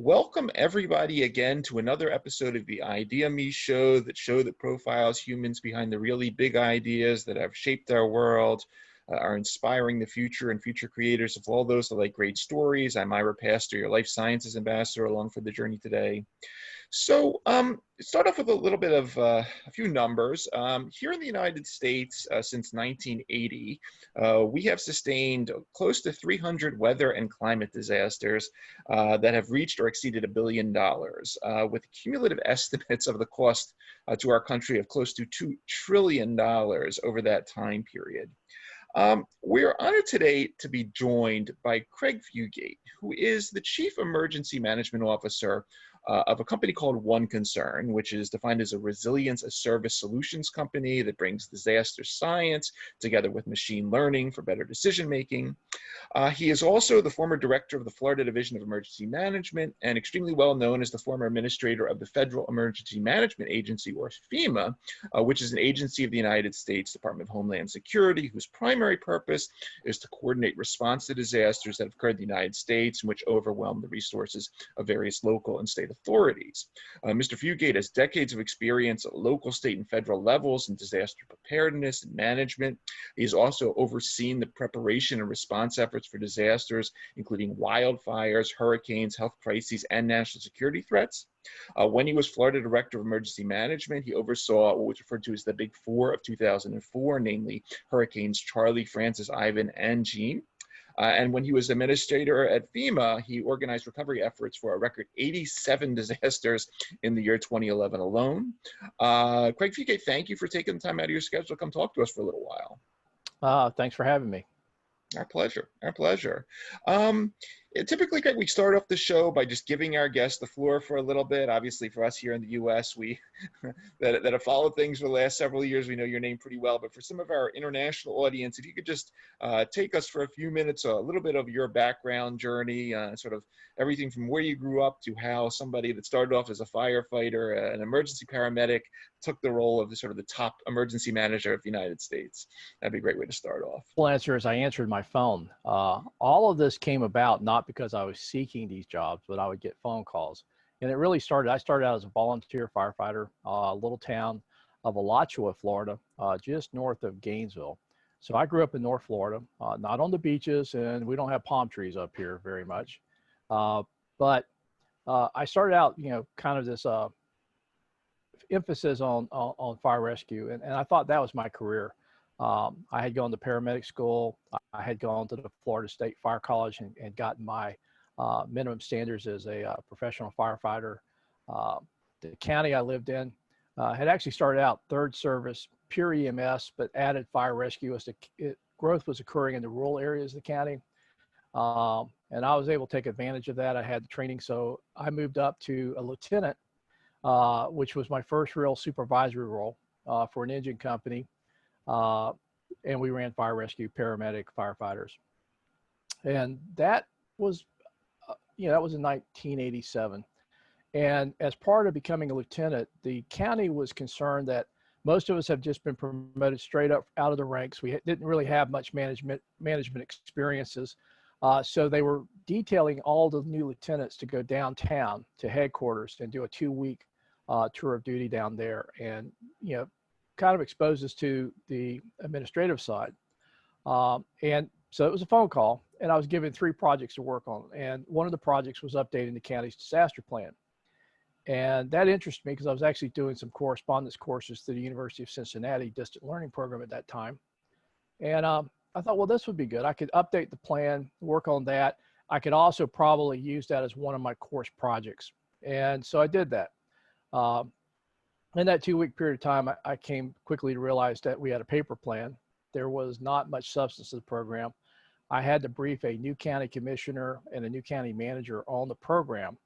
welcome everybody again to another episode of the ideaXme show, that profiles humans behind the really big ideas that have shaped our world, are inspiring the future and future creators of all those that like great stories. I'm Ira Pastor, your life sciences ambassador, along for the journey today. So start off with a little bit of a few numbers. Here in the United States, since 1980, we have sustained close to 300 weather and climate disasters that have reached or exceeded $1 billion, with cumulative estimates of the cost to our country of close to $2 trillion over that time period. We're honored today to be joined by Craig Fugate, who is the Chief Emergency Management Officer of a company called One Concern, which is defined as a resilience as service solutions company that brings disaster science together with machine learning for better decision making. He is also the former director of the Florida Division of Emergency Management and extremely well known as the former administrator of the Federal Emergency Management Agency, or FEMA, which is an agency of the United States Department of Homeland Security, whose primary purpose is to coordinate response to disasters that have occurred in the United States and which overwhelm the resources of various local and state authorities. Mr. Fugate has decades of experience at local, state, and federal levels in disaster preparedness and management. He has also overseen the preparation and response efforts for disasters, including wildfires, hurricanes, health crises, and national security threats. When he was Florida Director of Emergency Management, he oversaw what was referred to as the Big Four of 2004, namely Hurricanes Charlie, Francis, Ivan, and Jeanne. And when he was administrator at FEMA, he organized recovery efforts for a record 87 disasters in the year 2011 alone. Craig Fugate, thank you for taking the time out of your schedule to come talk to us for a little while. Thanks for having me. Our pleasure. Our pleasure. Typically, Craig, we start off the show by just giving our guests the floor for a little bit. Obviously, for us here in the U.S., we that have followed things for the last several years, we know your name pretty well. But for some of our international audience, if you could just take us for a few minutes, a little bit of your background journey, sort of everything from where you grew up to how somebody that started off as a firefighter, an emergency paramedic, took the role of the top emergency manager of the United States. That'd be a great way to start off. Full answer is I answered my phone. All of this came about not because I was seeking these jobs, but I would get phone calls. And it really started, I started out as a volunteer firefighter, a little town of Alachua, Florida, just north of Gainesville. So I grew up in North Florida, not on the beaches, and we don't have palm trees up here very much. But I started out, kind of this emphasis on fire rescue. And I thought that was my career. I had gone to paramedic school. I had gone to the Florida State Fire College and gotten my minimum standards as a professional firefighter. The county I lived in had actually started out third service, pure EMS, but added fire rescue as growth was occurring in the rural areas of the county. And I was able to take advantage of that. I had the training. So I moved up to a lieutenant, which was my first real supervisory role for an engine company. And we ran fire rescue, paramedic, firefighters. And that was, that was in 1987. And as part of becoming a lieutenant, the county was concerned that most of us have just been promoted straight up out of the ranks. We didn't really have much management experiences. So they were detailing all the new lieutenants to go downtown to headquarters and do a 2-week tour of duty down there. And, kind of expose us to the administrative side. And so it was a phone call, and I was given 3 projects to work on. And one of the projects was updating the county's disaster plan. And that interested me because I was actually doing some correspondence courses through the University of Cincinnati distant learning program at that time. And I thought, well, this would be good. I could update the plan, work on that. I could also probably use that as one of my course projects. And so I did that. In that 2-week period of time, I came quickly to realize that we had a paper plan. There was not much substance to the program. I had to brief a new county commissioner and a new county manager on the program.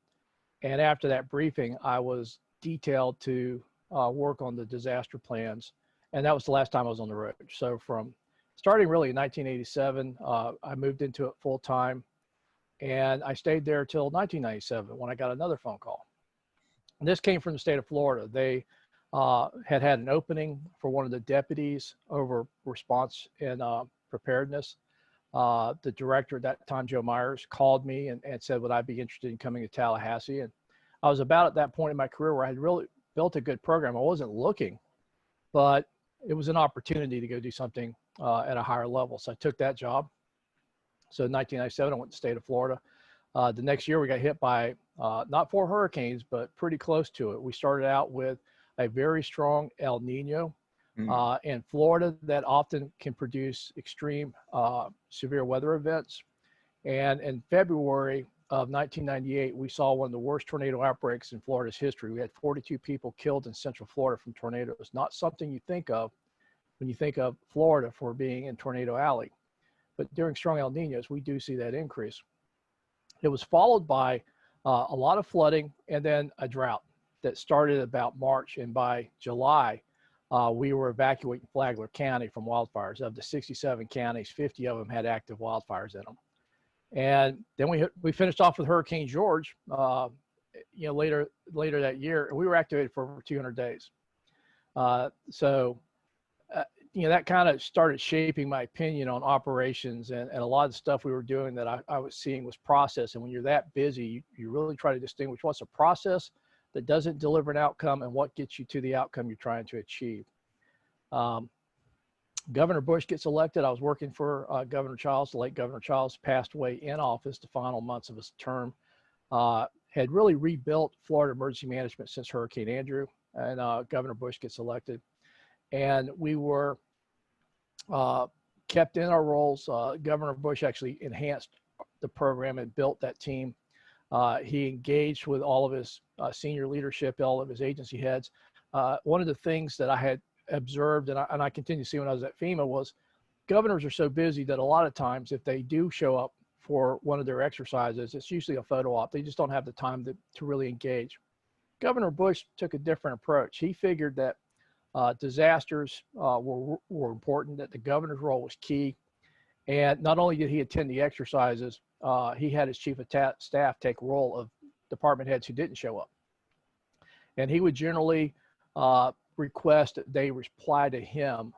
And after that briefing, I was detailed to work on the disaster plans. And that was the last time I was on the road. So from starting really in 1987, I moved into it full time. And I stayed there till 1997 when I got another phone call. And this came from the state of Florida. They had an opening for one of the deputies over response and preparedness. The director at that time, Joe Myers, called me and said, would I be interested in coming to Tallahassee? And I was about at that point in my career where I had really built a good program. I wasn't looking, but it was an opportunity to go do something at a higher level. So I took that job. So in 1997, I went to the state of Florida. The next year we got hit by not 4 hurricanes, but pretty close to it. We started out with a very strong El Nino in Florida that often can produce extreme severe weather events. And in February of 1998, we saw one of the worst tornado outbreaks in Florida's history. We had 42 people killed in Central Florida from tornadoes. Not something you think of when you think of Florida for being in Tornado Alley. But during strong El Ninos, we do see that increase. It was followed by a lot of flooding and then a drought that started about March. And by July, we were evacuating Flagler County from wildfires. Of the 67 counties, 50 of them had active wildfires in them. And then we finished off with Hurricane George, later that year, and we were activated for over 200 days. That kind of started shaping my opinion on operations, and a lot of the stuff we were doing that I was seeing was process. And when you're that busy, you really try to distinguish what's a process that doesn't deliver an outcome and what gets you to the outcome you're trying to achieve. Governor Bush gets elected. I was working for Governor Childs. The late Governor Childs passed away in office the final months of his term. Had really rebuilt Florida emergency management since Hurricane Andrew, and Governor Bush gets elected. And we were kept in our roles. Governor Bush actually enhanced the program and built that team. He engaged with all of his senior leadership, all of his agency heads. One of the things that I had observed, and I continue to see when I was at Fema, was governors are so busy that a lot of times if they do show up for one of their exercises, it's usually a photo op. They just don't have the time to really engage. Governor Bush took a different approach. He figured that disasters were important, that the governor's role was key. And not only did he attend the exercises, he had his chief of staff take role of department heads who didn't show up. And he would generally request that they reply to him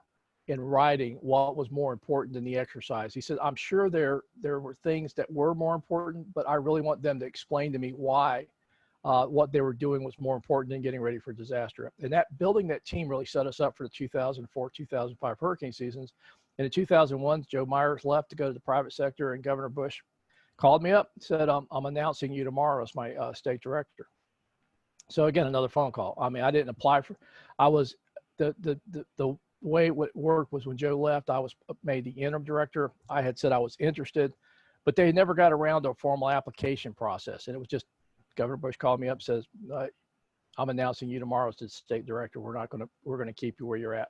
in writing what was more important than the exercise. He said, I'm sure there were things that were more important, but I really want them to explain to me why what they were doing was more important than getting ready for disaster. And that building that team really set us up for the 2004-2005 hurricane seasons. And in 2001, Joe Myers left to go to the private sector, and Governor Bush called me up and said, I'm announcing you tomorrow as my state director. So again, another phone call. I mean, I didn't apply for, I was, the way it worked was when Joe left, I was made the interim director. I had said I was interested, but they never got around to a formal application process. And it was just, Governor Bush called me up and says, I'm announcing you tomorrow as the state director. We're going to keep you where you're at.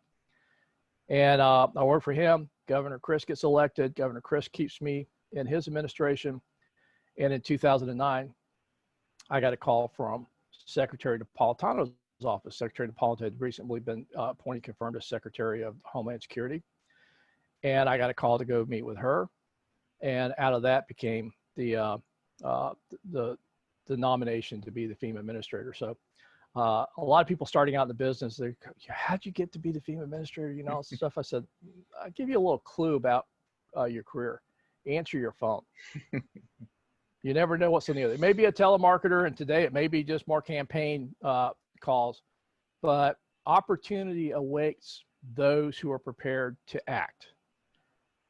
And I work for him. Governor Chris gets elected. Governor Chris keeps me in his administration. And in 2009, I got a call from Secretary Napolitano's office. Secretary Napolitano had recently been appointed, confirmed as Secretary of Homeland Security. And I got a call to go meet with her. And out of that became the nomination to be the FEMA administrator. So a lot of people starting out in the business, they, how'd you get to be the FEMA administrator? You know, stuff. I said, I'll give you a little clue about your career. Answer your phone. You never know what's in the other. It may be a telemarketer, and today it may be just more campaign calls, but opportunity awaits those who are prepared to act.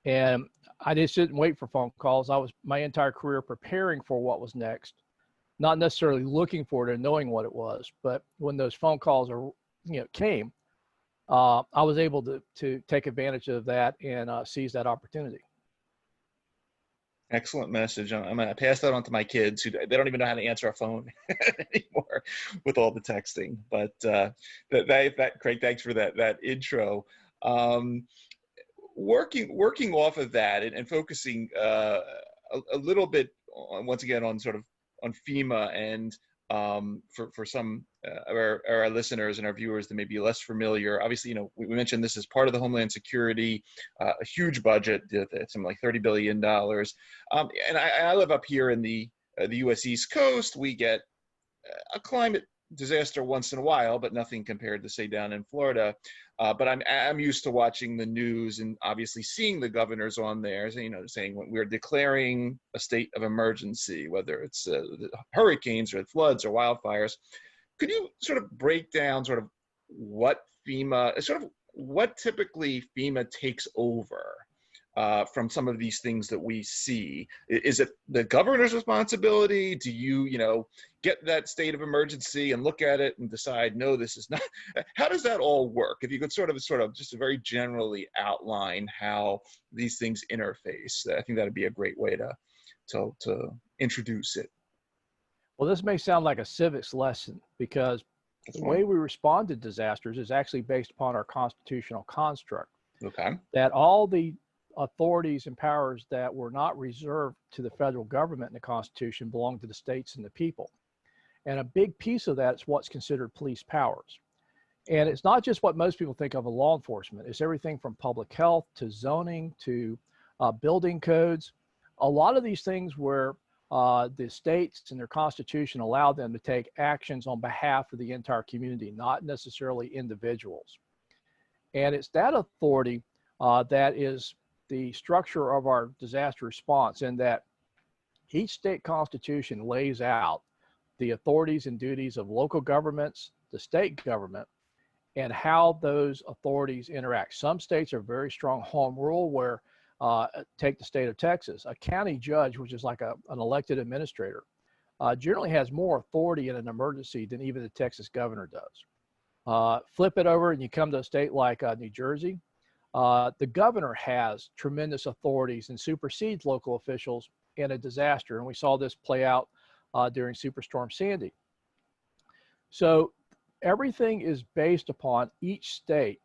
And I just didn't wait for phone calls. I was my entire career preparing for what was next, not necessarily looking for it and knowing what it was. But when those phone calls came, I was able to take advantage of that and seize that opportunity. Excellent message. I'm going to pass that on to my kids who they don't even know how to answer a phone anymore with all the texting. But that Craig, thanks for that intro. Working off of that and focusing a little bit once again on sort of on FEMA and for some of our listeners and our viewers that may be less familiar. Obviously, we mentioned this is part of the Homeland Security, a huge budget, something like $30 billion. And I live up here in the U.S. East Coast. We get a climate disaster once in a while, but nothing compared to, say, down in Florida. But I'm used to watching the news and obviously seeing the governors on there, saying when we're declaring a state of emergency, whether it's hurricanes or floods or wildfires. Could you sort of break down sort of what typically FEMA takes over from some of these things that we see? Is it the governor's responsibility? Do you get that state of emergency and look at it and decide, no, this is not? How does that all work? If you could sort of just very generally outline how these things interface, I think that'd be a great way to introduce it. Well, this may sound like a civics lesson because the way we respond to disasters is actually based upon our constitutional construct. Okay. That all the authorities and powers that were not reserved to the federal government in the Constitution belong to the states and the people. And a big piece of that is what's considered police powers. And it's not just what most people think of as law enforcement. It's everything from public health to zoning to building codes. A lot of these things where the states and their constitution allow them to take actions on behalf of the entire community, not necessarily individuals. And it's that authority that is the structure of our disaster response, in that each state constitution lays out the authorities and duties of local governments, the state government, and how those authorities interact. Some states are very strong home rule, where take the state of Texas. A county judge, which is like an elected administrator, generally has more authority in an emergency than even the Texas governor does. Flip it over and you come to a state like New Jersey. The governor has tremendous authorities and supersedes local officials in a disaster. And we saw this play out during Superstorm Sandy. So everything is based upon each state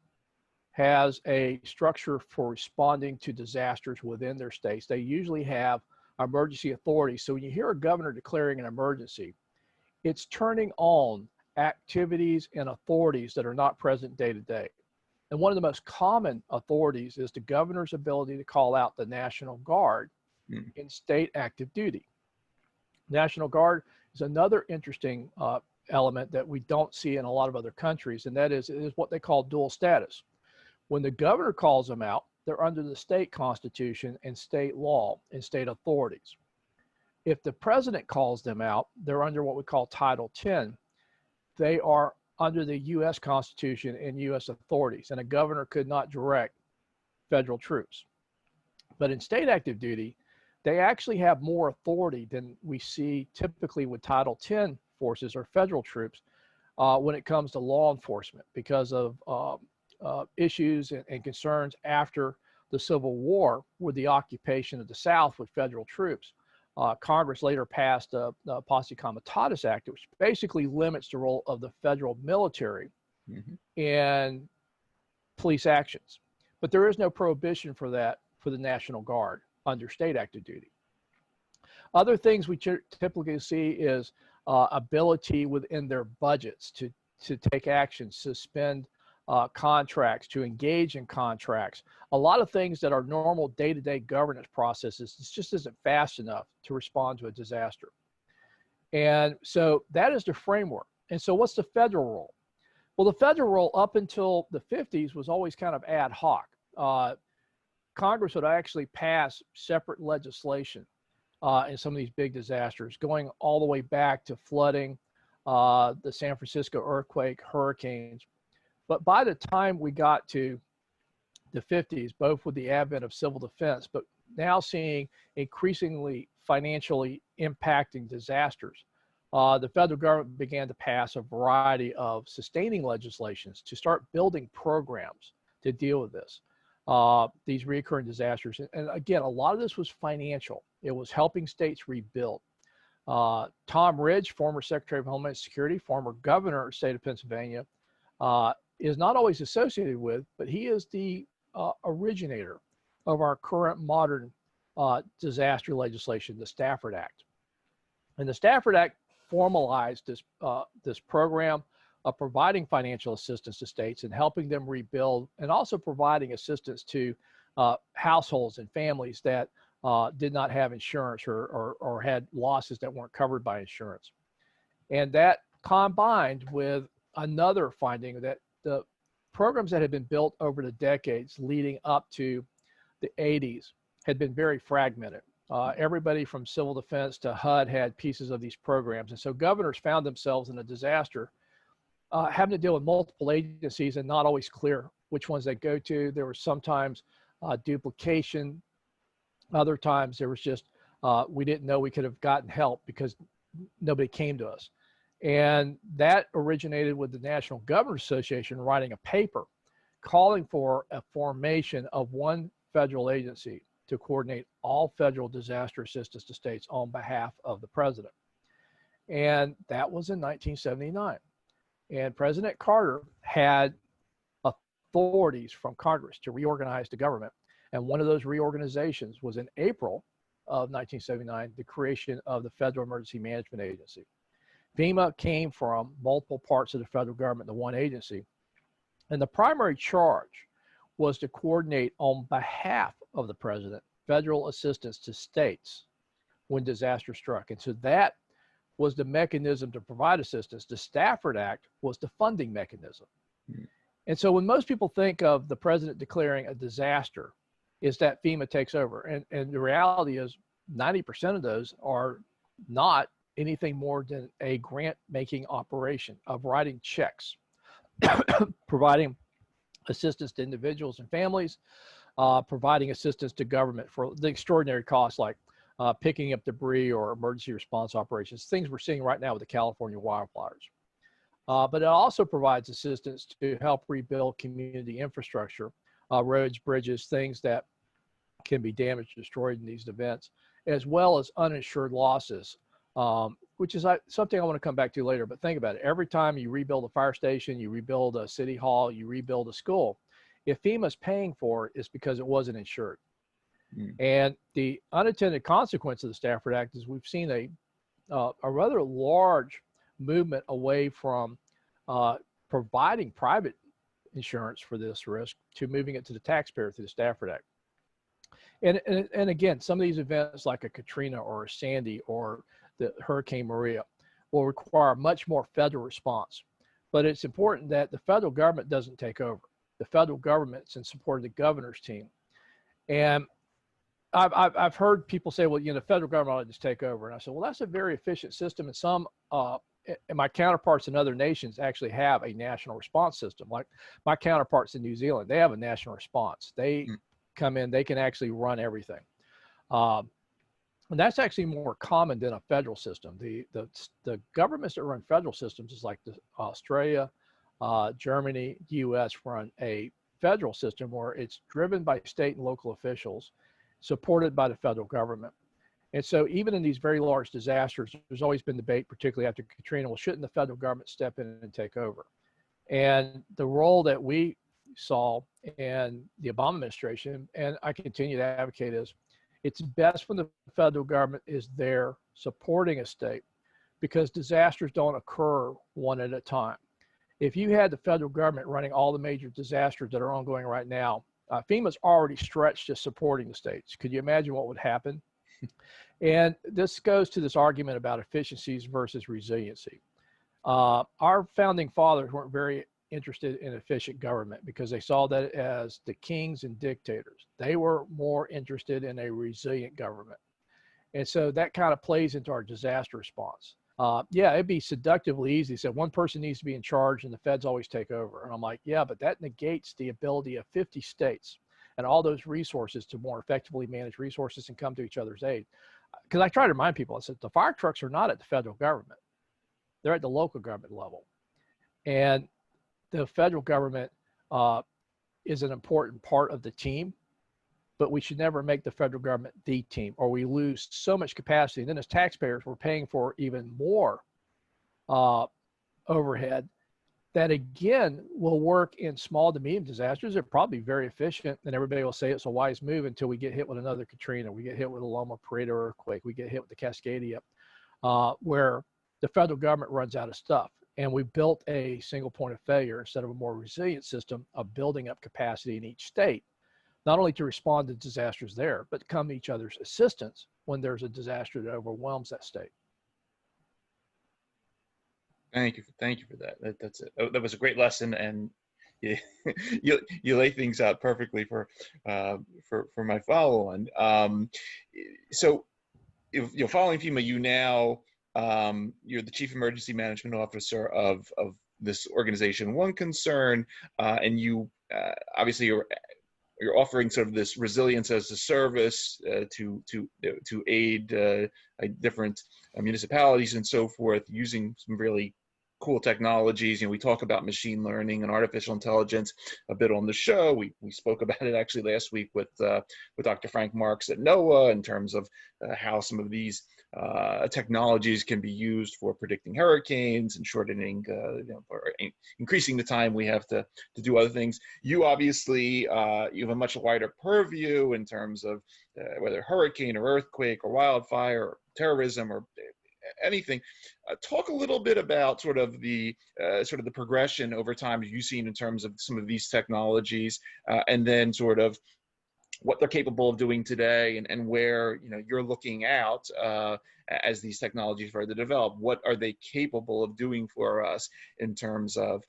has a structure for responding to disasters within their states. They usually have emergency authorities. So when you hear a governor declaring an emergency, it's turning on activities and authorities that are not present day to day. And one of the most common authorities is the governor's ability to call out the National Guard in state active duty. National Guard is another interesting element that we don't see in a lot of other countries, and that is what they call dual status. When the governor calls them out, they're under the state constitution and state law and state authorities. If the president calls them out, they're under what we call Title 10. They are under the U.S. Constitution and U.S. authorities, and a governor could not direct federal troops. But in state active duty, they actually have more authority than we see typically with Title 10 forces or federal troops when it comes to law enforcement, because of issues and concerns after the Civil War with the occupation of the South with federal troops. Congress later passed the Posse Comitatus Act, which basically limits the role of the federal military in police actions. But there is no prohibition for that for the National Guard under state active duty. Other things we typically see is ability within their budgets to take action, suspend contracts, to engage in contracts. A lot of things that are normal day-to-day governance processes, it just isn't fast enough to respond to a disaster. And so that is the framework. And so what's the federal role? Well, the federal role up until the 50s was always kind of ad hoc. Congress would actually pass separate legislation in some of these big disasters, going all the way back to flooding, the San Francisco earthquake, hurricanes. But by the time we got to the 50s, both with the advent of civil defense, but now seeing increasingly financially impacting disasters, the federal government began to pass a variety of sustaining legislations to start building programs to deal with this, these recurring disasters. And again, a lot of this was financial. It was helping states rebuild. Tom Ridge, former Secretary of Homeland Security, former governor of the state of Pennsylvania, is not always associated with, but he is the originator of our current modern disaster legislation, the Stafford Act. And the Stafford Act formalized this program of providing financial assistance to states and helping them rebuild, and also providing assistance to households and families that did not have insurance or had losses that weren't covered by insurance. And that combined with another finding that the programs that had been built over the decades leading up to the 80s had been very fragmented. Everybody from civil defense to HUD had pieces of these programs. And so governors found themselves in a disaster, having to deal with multiple agencies and not always clear which ones they go to. There was sometimes duplication. Other times there was just, we didn't know we could have gotten help because nobody came to us. And that originated with the National Governors Association writing a paper calling for a formation of one federal agency to coordinate all federal disaster assistance to states on behalf of the president. And that was in 1979. And President Carter had authorities from Congress to reorganize the government. And one of those reorganizations was in April of 1979, the creation of the Federal Emergency Management Agency. FEMA came from multiple parts of the federal government, the one agency. And the primary charge was to coordinate on behalf of the president federal assistance to states when disaster struck. And so that was the mechanism to provide assistance. The Stafford Act was the funding mechanism. And so when most people think of the president declaring a disaster, is that FEMA takes over. And the reality is 90% of those are not anything more than a grant-making operation of writing checks, providing assistance to individuals and families, providing assistance to government for the extraordinary costs like picking up debris or emergency response operations, things we're seeing right now with the California wildfires. But it also provides assistance to help rebuild community infrastructure, roads, bridges, things that can be damaged, destroyed in these events, as well as uninsured losses, which is something I want to come back to later. But think about it. Every time you rebuild a fire station, you rebuild a city hall, you rebuild a school, if FEMA's paying for it, it's because it wasn't insured. And the unintended consequence of the Stafford Act is we've seen a rather large movement away from providing private insurance for this risk to moving it to the taxpayer through the Stafford Act. And again, some of these events like a Katrina or a Sandy or the Hurricane Maria will require much more federal response. But it's important that the federal government doesn't take over. The federal government's in support of the governor's team. And I've heard people say, well, the federal government ought to just take over. And I said, well, that's a very efficient system. And some, and my counterparts in other nations actually have a national response system. Like my counterparts in New Zealand, they have a national response. They come in, they can actually run everything. And that's actually more common than a federal system. The governments that run federal systems is like Australia, Germany, US run a federal system where it's driven by state and local officials, supported by the federal government. And so even in these very large disasters, there's always been debate, particularly after Katrina, well, shouldn't the federal government step in and take over? And the role that we saw in the Obama administration, and I continue to advocate, is it's best when the federal government is there supporting a state, because disasters don't occur one at a time. If you had the federal government running all the major disasters that are ongoing right now, FEMA's already stretched to supporting the states. Could you imagine what would happen? And this goes to this argument about efficiencies versus resiliency. Our founding fathers weren't very interested in efficient government because they saw that as the kings and dictators. They were more interested in a resilient government. And so that kind of plays into our disaster response. Yeah, it'd be seductively easy. So one person needs to be in charge and the feds always take over. And I'm like, yeah, but that negates the ability of 50 states and all those resources to more effectively manage resources and come to each other's aid. Because I try to remind people, I said, the fire trucks are not at the federal government. They're at the local government level. And the federal government is an important part of the team, but we should never make the federal government the team, or we lose so much capacity. And then as taxpayers, we're paying for even more overhead that, again, will work in small to medium disasters. They're probably very efficient, and everybody will say it's a wise move until we get hit with another Katrina, we get hit with a Loma Prieta earthquake, we get hit with the Cascadia, where the federal government runs out of stuff. And we built a single point of failure instead of a more resilient system of building up capacity in each state, not only to respond to disasters there, but to come to each other's assistance when there's a disaster that overwhelms that state. Thank you for that. That's it. That was a great lesson, and you, you lay things out perfectly for my follow-on. So, if you're following FEMA, you now you're the Chief Emergency Management Officer of this organization. One concern, and you obviously you're offering sort of this resilience as a service to aid different municipalities and so forth, using some really cool technologies. We talk about machine learning and artificial intelligence a bit on the show. We spoke about it actually last week with Dr. Frank Marks at NOAA in terms of how some of these technologies can be used for predicting hurricanes and shortening, or increasing the time we have to do other things. You obviously you have a much wider purview in terms of whether hurricane or earthquake or wildfire or terrorism or anything. Talk a little bit about sort of the progression over time you've seen in terms of some of these technologies, and then sort of what they're capable of doing today, and where you're looking out as these technologies further develop. What are they capable of doing for us in terms of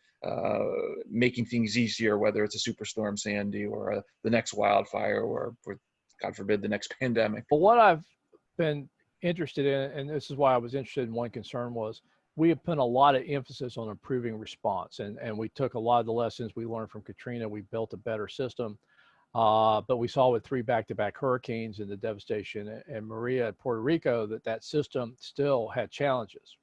making things easier, whether it's a Superstorm Sandy or the next wildfire or God forbid the next pandemic? But what I've been interested in, and this is why I was interested in one concern, was we have put a lot of emphasis on improving response, and we took a lot of the lessons we learned from Katrina. We built a better system, but we saw with 3 back-to-back hurricanes and the devastation and Maria at Puerto Rico that system still had challenges.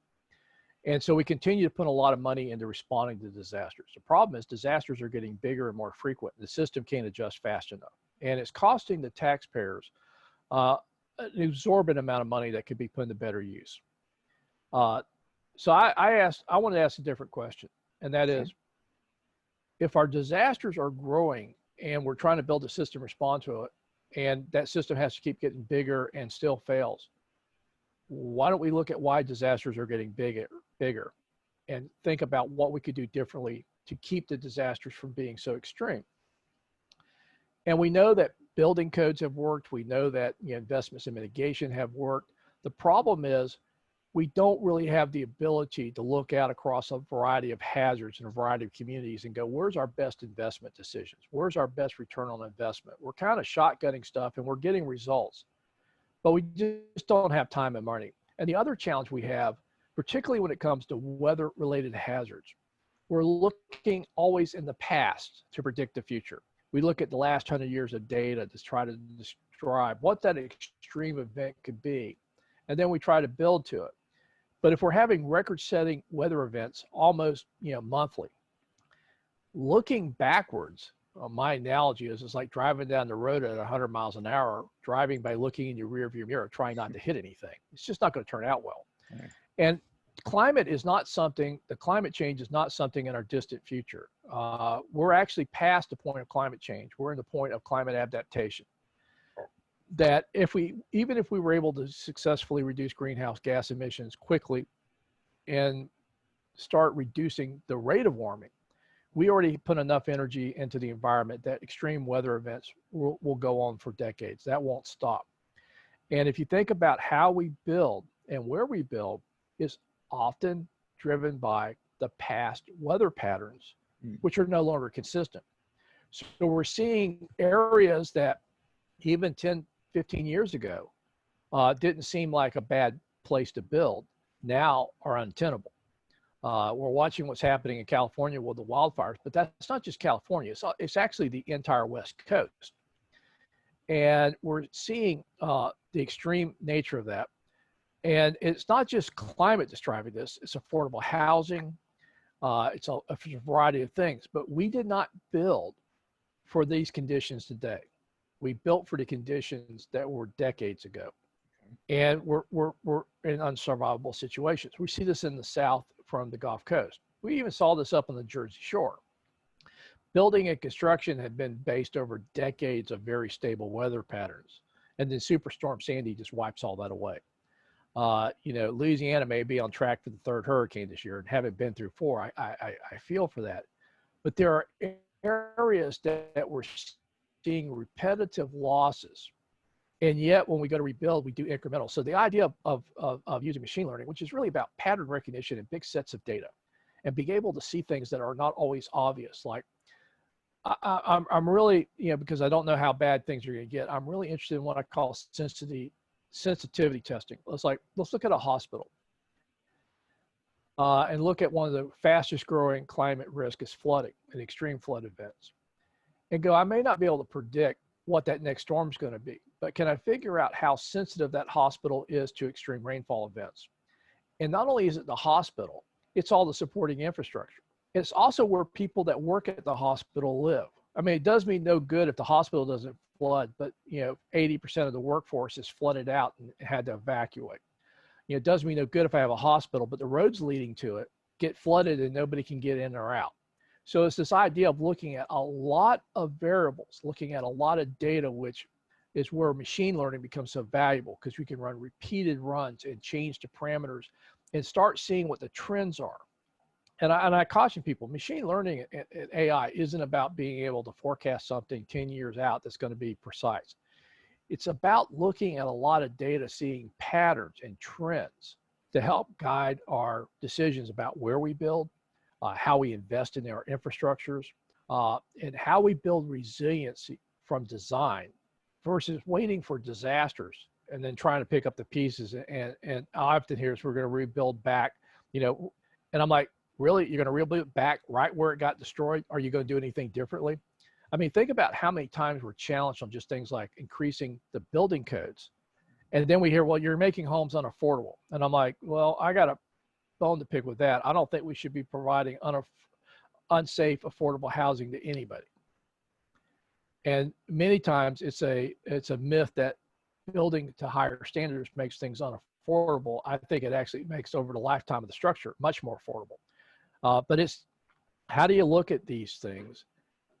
And so we continue to put a lot of money into responding to disasters. The problem is disasters are getting bigger and more frequent. The system can't adjust fast enough, and it's costing the taxpayers an exorbitant amount of money that could be put into better use. So I want to ask a different question, and that is, if our disasters are growing and we're trying to build a system to respond to it, and that system has to keep getting bigger and still fails, why don't we look at why disasters are getting bigger and think about what we could do differently to keep the disasters from being so extreme? And we know that building codes have worked. We know that investments in mitigation have worked. The problem is we don't really have the ability to look out across a variety of hazards in a variety of communities and go, where's our best investment decisions? Where's our best return on investment? We're kind of shotgunning stuff and we're getting results, but we just don't have time and money. And the other challenge we have, particularly when it comes to weather-related hazards, we're looking always in the past to predict the future. We look at the last 100 years of data to try to describe what that extreme event could be, and then we try to build to it. But if we're having record-setting weather events almost monthly, looking backwards, my analogy is it's like driving down the road at 100 miles an hour, driving by looking in your rearview mirror, trying not to hit anything. It's just not going to turn out well. Right. And climate change is not something in our distant future. We're actually past the point of climate change. We're in the point of climate adaptation. That even if we were able to successfully reduce greenhouse gas emissions quickly and start reducing the rate of warming, we already put enough energy into the environment that extreme weather events will go on for decades. That won't stop. And if you think about how we build and where we build, is often driven by the past weather patterns, which are no longer consistent. So we're seeing areas that even 10, 15 years ago didn't seem like a bad place to build, now are untenable. We're watching what's happening in California with the wildfires, but that's not just California. It's actually the entire West Coast. And we're seeing the extreme nature of that. And it's not just climate that's driving this, it's affordable housing, it's a variety of things, but we did not build for these conditions today. We built for the conditions that were decades ago. And we're in unsurvivable situations. We see this in the South from the Gulf Coast. We even saw this up on the Jersey Shore. Building and construction had been based over decades of very stable weather patterns. And then Superstorm Sandy just wipes all that away. Louisiana may be on track for the 3rd hurricane this year and haven't been through 4. I feel for that. But there are areas that we're seeing repetitive losses. And yet when we go to rebuild, we do incremental. So the idea of using machine learning, which is really about pattern recognition and big sets of data, and being able to see things that are not always obvious. Like I'm really, because I don't know how bad things are going to get, I'm really interested in what I call sensitivity testing. Let's look at a hospital and look at one of the fastest growing climate risk is flooding and extreme flood events, and go, I may not be able to predict what that next storm is going to be, but can I figure out how sensitive that hospital is to extreme rainfall events? And not only is it the hospital, it's all the supporting infrastructure. It's also where people that work at the hospital live. I mean, it does me no good if the hospital doesn't flood, but 80% of the workforce is flooded out and had to evacuate. It does me no good if I have a hospital, but the roads leading to it get flooded and nobody can get in or out. So it's this idea of looking at a lot of variables, looking at a lot of data, which is where machine learning becomes so valuable, because we can run repeated runs and change the parameters and start seeing what the trends are. And I caution people, machine learning and AI isn't about being able to forecast something 10 years out that's going to be precise. It's about looking at a lot of data, seeing patterns and trends to help guide our decisions about where we build, how we invest in our infrastructures, and how we build resiliency from design versus waiting for disasters and then trying to pick up the pieces. And I often hear is we're going to rebuild back, and I'm like, really? You're going to rebuild back right where it got destroyed? Are you going to do anything differently? I mean, think about how many times we're challenged on just things like increasing the building codes. And then we hear, well, you're making homes unaffordable. And I'm like, well, I got a bone to pick with that. I don't think we should be providing unsafe, affordable housing to anybody. And many times it's a myth that building to higher standards makes things unaffordable. I think it actually makes, over the lifetime of the structure, much more affordable. But it's, how do you look at these things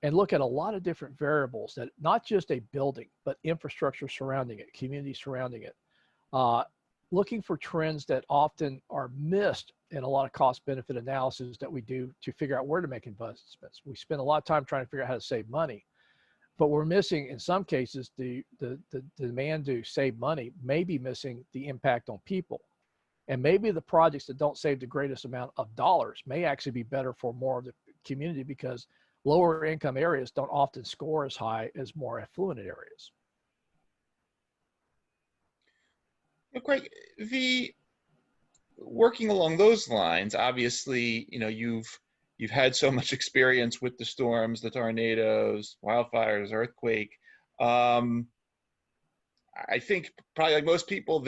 and look at a lot of different variables, that not just a building, but infrastructure surrounding it, community surrounding it, looking for trends that often are missed in a lot of cost benefit analysis that we do to figure out where to make investments. We spend a lot of time trying to figure out how to save money, but we're missing, in some cases, the demand to save money may be missing the impact on people. And maybe the projects that don't save the greatest amount of dollars may actually be better for more of the community, because lower income areas don't often score as high as more affluent areas. Greg, working along those lines, obviously, you've had so much experience with the storms, the tornadoes, wildfires, earthquake. I think probably like most people,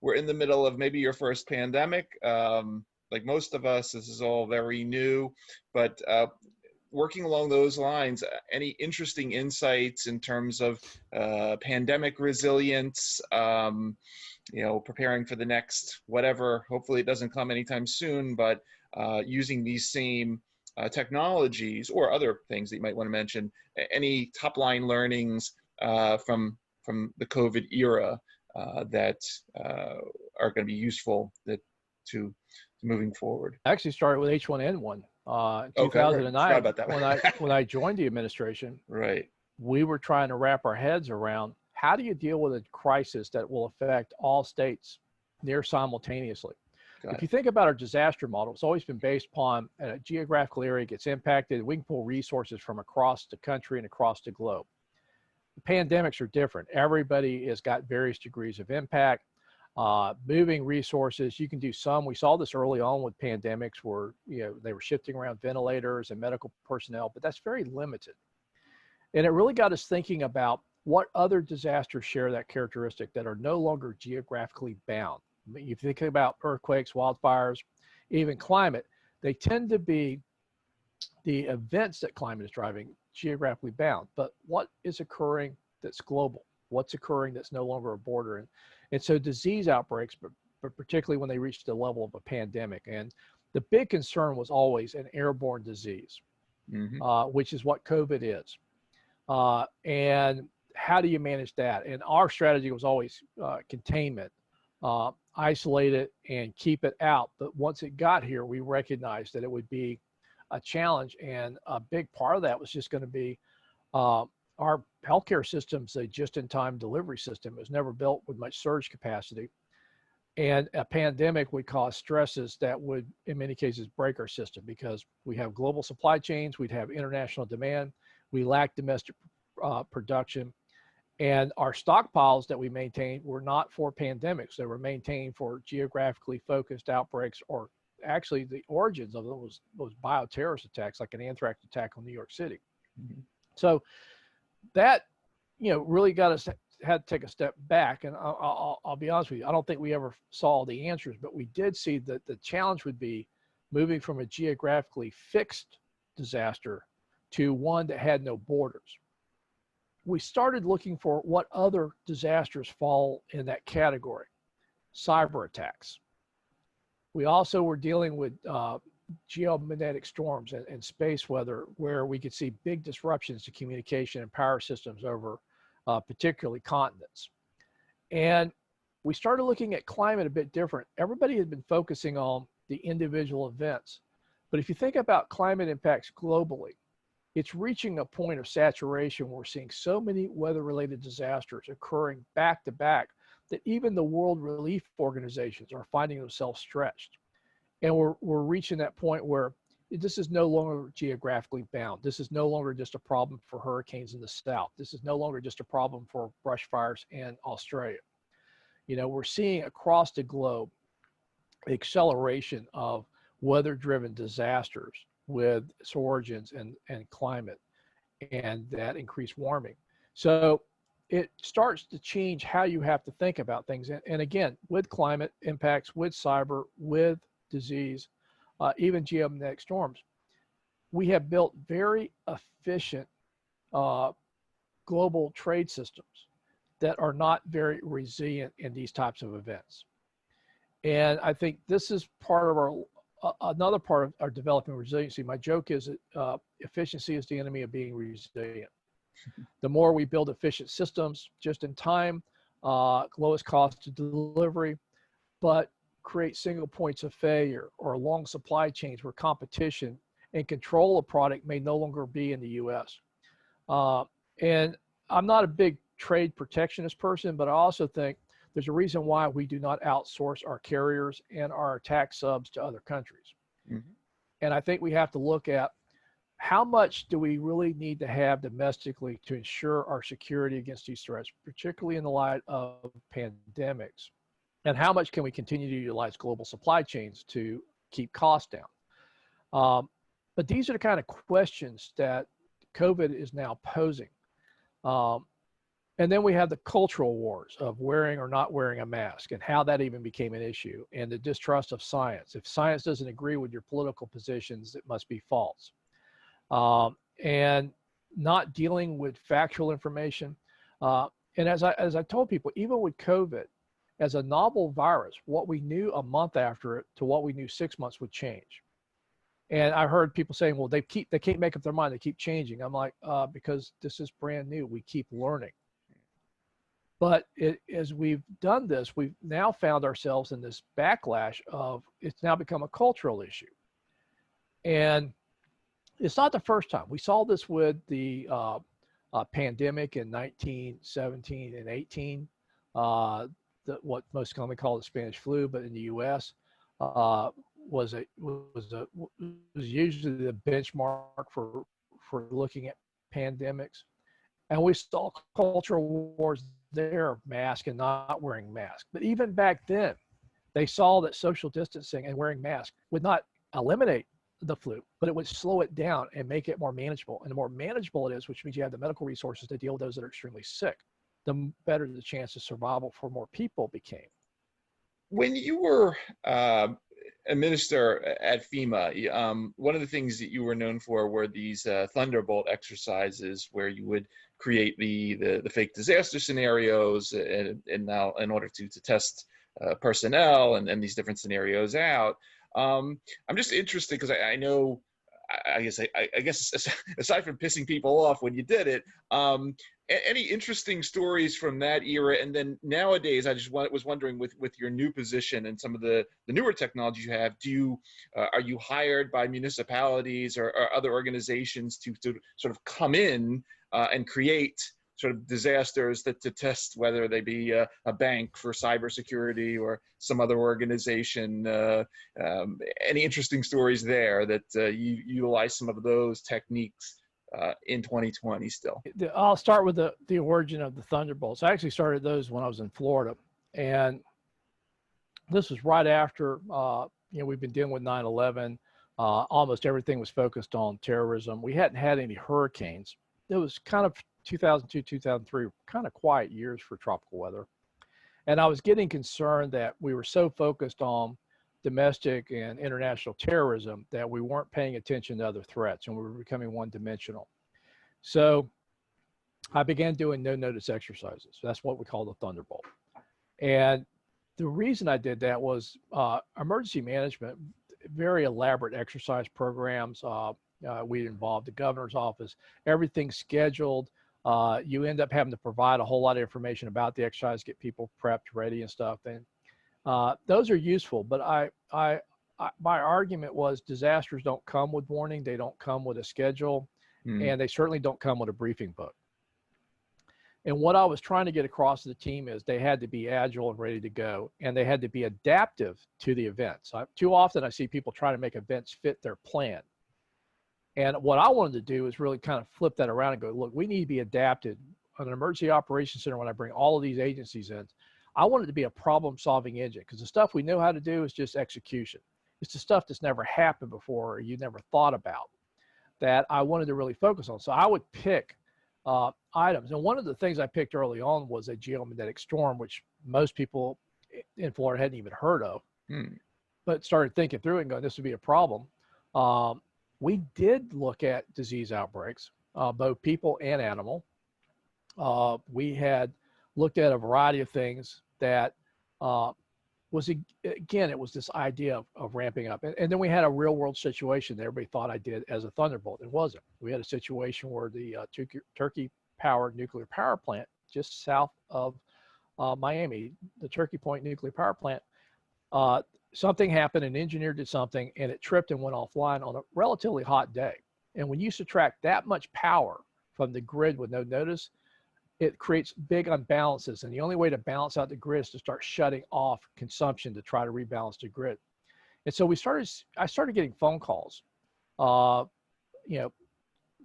we're in the middle of maybe your first pandemic. Like most of us, this is all very new, but working along those lines, any interesting insights in terms of pandemic resilience, preparing for the next whatever, hopefully it doesn't come anytime soon, but using these same technologies or other things that you might want to mention, any top line learnings from the COVID era that are going to be useful to moving forward? I actually started with H1N1 in 2009. Right. When I joined the administration, right, we were trying to wrap our heads around, how do you deal with a crisis that will affect all states near simultaneously? If you think about our disaster model, it's always been based upon a geographical area gets impacted. We can pull resources from across the country and across the globe. The pandemics are different. Everybody has got various degrees of impact. Moving resources, you can do some. We saw this early on with pandemics where they were shifting around ventilators and medical personnel, but that's very limited. And it really got us thinking about what other disasters share that characteristic that are no longer geographically bound. I mean, if you think about earthquakes, wildfires, even climate, they tend to be the events that climate is driving geographically bound. But what is occurring that's global? What's occurring that's no longer a border? And so disease outbreaks, but particularly when they reach the level of a pandemic. And the big concern was always an airborne disease, which is what COVID is. And how do you manage that? And our strategy was always containment, isolate it and keep it out. But once it got here, we recognized that it would be a challenge. And a big part of that was just going to be our healthcare system's a just-in-time delivery system. It was never built with much surge capacity. And a pandemic would cause stresses that would, in many cases, break our system because we have global supply chains, we'd have international demand, we lack domestic production, and our stockpiles that we maintained were not for pandemics. They were maintained for geographically focused outbreaks, or actually the origins of those bioterrorist attacks, like an anthrax attack on New York City. Mm-hmm. So that, really had to take a step back. And I'll be honest with you, I don't think we ever saw the answers, but we did see that the challenge would be moving from a geographically fixed disaster to one that had no borders. We started looking for what other disasters fall in that category. Cyber attacks. We also were dealing with geomagnetic storms and space weather, where we could see big disruptions to communication and power systems over particularly continents. And we started looking at climate a bit different. Everybody had been focusing on the individual events. But if you think about climate impacts globally, it's reaching a point of saturation where we're seeing so many weather-related disasters occurring back to back that even the world relief organizations are finding themselves stretched. And we're reaching that point where this is no longer geographically bound. This is no longer just a problem for hurricanes in the south. This is no longer just a problem for brush fires in Australia. We're seeing across the globe acceleration of weather-driven disasters with its origins and climate and that increased warming. So it starts to change how you have to think about things. And again, with climate impacts, with cyber, with disease, even geomagnetic storms, we have built very efficient global trade systems that are not very resilient in these types of events. And I think this is part of another part of our developing resiliency. My joke is that efficiency is the enemy of being resilient. The more we build efficient systems, just in time, lowest cost of delivery, but create single points of failure or long supply chains where competition and control of product may no longer be in the US. And I'm not a big trade protectionist person, but I also think there's a reason why we do not outsource our carriers and our attack subs to other countries. Mm-hmm. And I think we have to look at how much do we really need to have domestically to ensure our security against these threats, particularly in the light of pandemics, and how much can we continue to utilize global supply chains to keep costs down. But these are the kind of questions that COVID is now posing. And then we have the cultural wars of wearing or not wearing a mask and how that even became an issue, and the distrust of science. If science doesn't agree with your political positions, it must be false. And not dealing with factual information. And as I told people, even with COVID, as a novel virus, what we knew a month after it to what we knew 6 months would change. And I heard people saying, well, they can't make up their mind, they keep changing. I'm like, because this is brand new, we keep learning. But as we've done this, we've now found ourselves in this backlash of it's now become a cultural issue. And it's not the first time. We saw this with the pandemic in 1917 and 18, what most commonly called the Spanish flu, but in the U.S. Was usually the benchmark for looking at pandemics. And we saw cultural wars there, mask and not wearing masks. But even back then, they saw that social distancing and wearing masks would not eliminate the flu, but it would slow it down and make it more manageable. And the more manageable it is, which means you have the medical resources to deal with those that are extremely sick, the better the chance of survival for more people became. When you were a minister at FEMA, one of the things that you were known for were these Thunderbolt exercises where you would create the fake disaster scenarios and now in order to test personnel and these different scenarios out. I'm just interested because I know, I guess aside from pissing people off when you did it, any interesting stories from that era? And then nowadays, I just was wondering with your new position and some of the newer technologies you have, are you hired by municipalities or other organizations to sort of come in and create sort of disasters to test whether they be a bank for cybersecurity or some other organization. Any interesting stories there that you utilize some of those techniques in 2020 still? I'll start with the origin of the Thunderbolts. I actually started those when I was in Florida, and this was right after we've been dealing with 9/11. Almost everything was focused on terrorism. We hadn't had any hurricanes. It was kind of 2002, 2003, kind of quiet years for tropical weather. And I was getting concerned that we were so focused on domestic and international terrorism that we weren't paying attention to other threats, and we were becoming one-dimensional. So I began doing no-notice exercises. That's what we call the Thunderbolt. And the reason I did that was emergency management, very elaborate exercise programs. We involved the governor's office, everything's scheduled. You end up having to provide a whole lot of information about the exercise, get people prepped, ready and stuff. And those are useful, but my argument was disasters don't come with warning. They don't come with a schedule, and they certainly don't come with a briefing book. And what I was trying to get across to the team is they had to be agile and ready to go, and they had to be adaptive to the events. Too often I see people trying to make events fit their plan. And what I wanted to do is really kind of flip that around and go, look, we need to be adapted. On an emergency operations center, when I bring all of these agencies in, I want it to be a problem-solving engine, because the stuff we know how to do is just execution. It's the stuff that's never happened before or you never thought about that I wanted to really focus on. So I would pick items. And one of the things I picked early on was a geomagnetic storm, which most people in Florida hadn't even heard of, but started thinking through it and going, this would be a problem. We did look at disease outbreaks, both people and animal. We had looked at a variety of things that was, again, it was this idea of ramping up. And then we had a real world situation that everybody thought I did as a Thunderbolt. It wasn't. We had a situation where the Turkey powered nuclear power plant just south of Miami, the Turkey Point nuclear power plant, something happened, an engineer did something, and it tripped and went offline on a relatively hot day. And when you subtract that much power from the grid with no notice, it creates big unbalances. And the only way to balance out the grid is to start shutting off consumption to try to rebalance the grid. And so I started getting phone calls,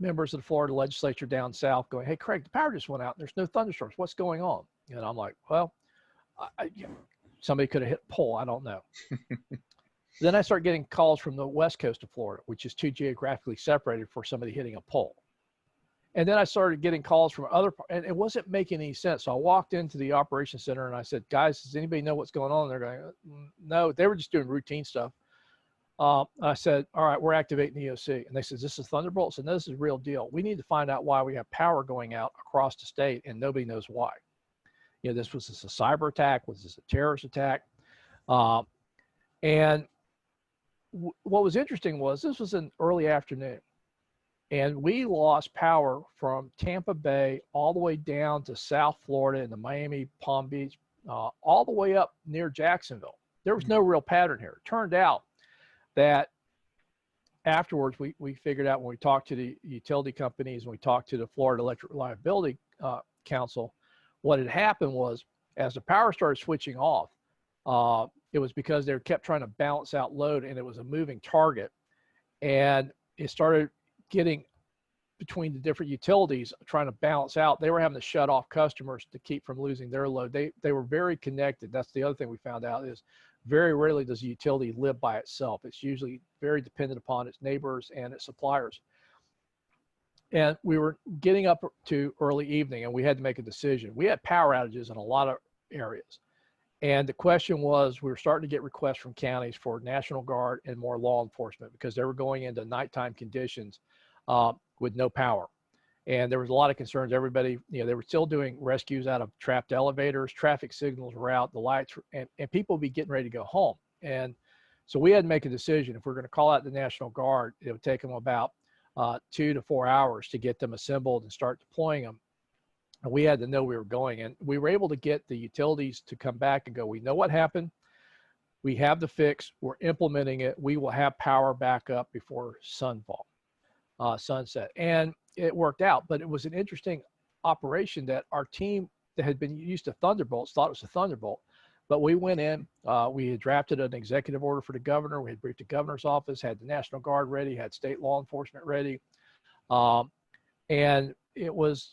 members of the Florida legislature down south going, hey, Craig, the power just went out. There's no thunderstorms. What's going on? And I'm like, well, somebody could have hit a pole. I don't know. Then I start getting calls from the west coast of Florida, which is too geographically separated for somebody hitting a pole. And then I started getting calls from and it wasn't making any sense. So I walked into the operations center and I said, guys, does anybody know what's going on? And they're going, no, they were just doing routine stuff. I said, all right, we're activating the EOC. And they said, this is Thunderbolts. And this is a real deal. We need to find out why we have power going out across the state and nobody knows why. Was this a cyber attack? Was this a terrorist attack? And what was interesting was this was an early afternoon. And we lost power from Tampa Bay all the way down to South Florida and the Miami, Palm Beach, all the way up near Jacksonville. There was no real pattern here. It turned out that afterwards, we figured out when we talked to the utility companies and we talked to the Florida Electric Reliability Council, what had happened was as the power started switching off, it was because they kept trying to balance out load and it was a moving target. And it started getting between the different utilities trying to balance out. They were having to shut off customers to keep from losing their load. They were very connected. That's the other thing we found out is very rarely does a utility live by itself. It's usually very dependent upon its neighbors and its suppliers. And we were getting up to early evening and we had to make a decision. We had power outages in a lot of areas. And the question was, we were starting to get requests from counties for National Guard and more law enforcement because they were going into nighttime conditions with no power. And there was a lot of concerns. Everybody, they were still doing rescues out of trapped elevators, traffic signals were out, the lights, and people would be getting ready to go home. And so we had to make a decision. If we're going to call out the National Guard, it would take them about 2 to 4 hours to get them assembled and start deploying them. And we had to know we were going. And we were able to get the utilities to come back and go, we know what happened. We have the fix. We're implementing it. We will have power back up before sunset. And it worked out. But it was an interesting operation that our team that had been used to Thunderbolts thought it was a Thunderbolt. But we went in, we had drafted an executive order for the governor. We had briefed the governor's office, had the National Guard ready, had state law enforcement ready. And it was,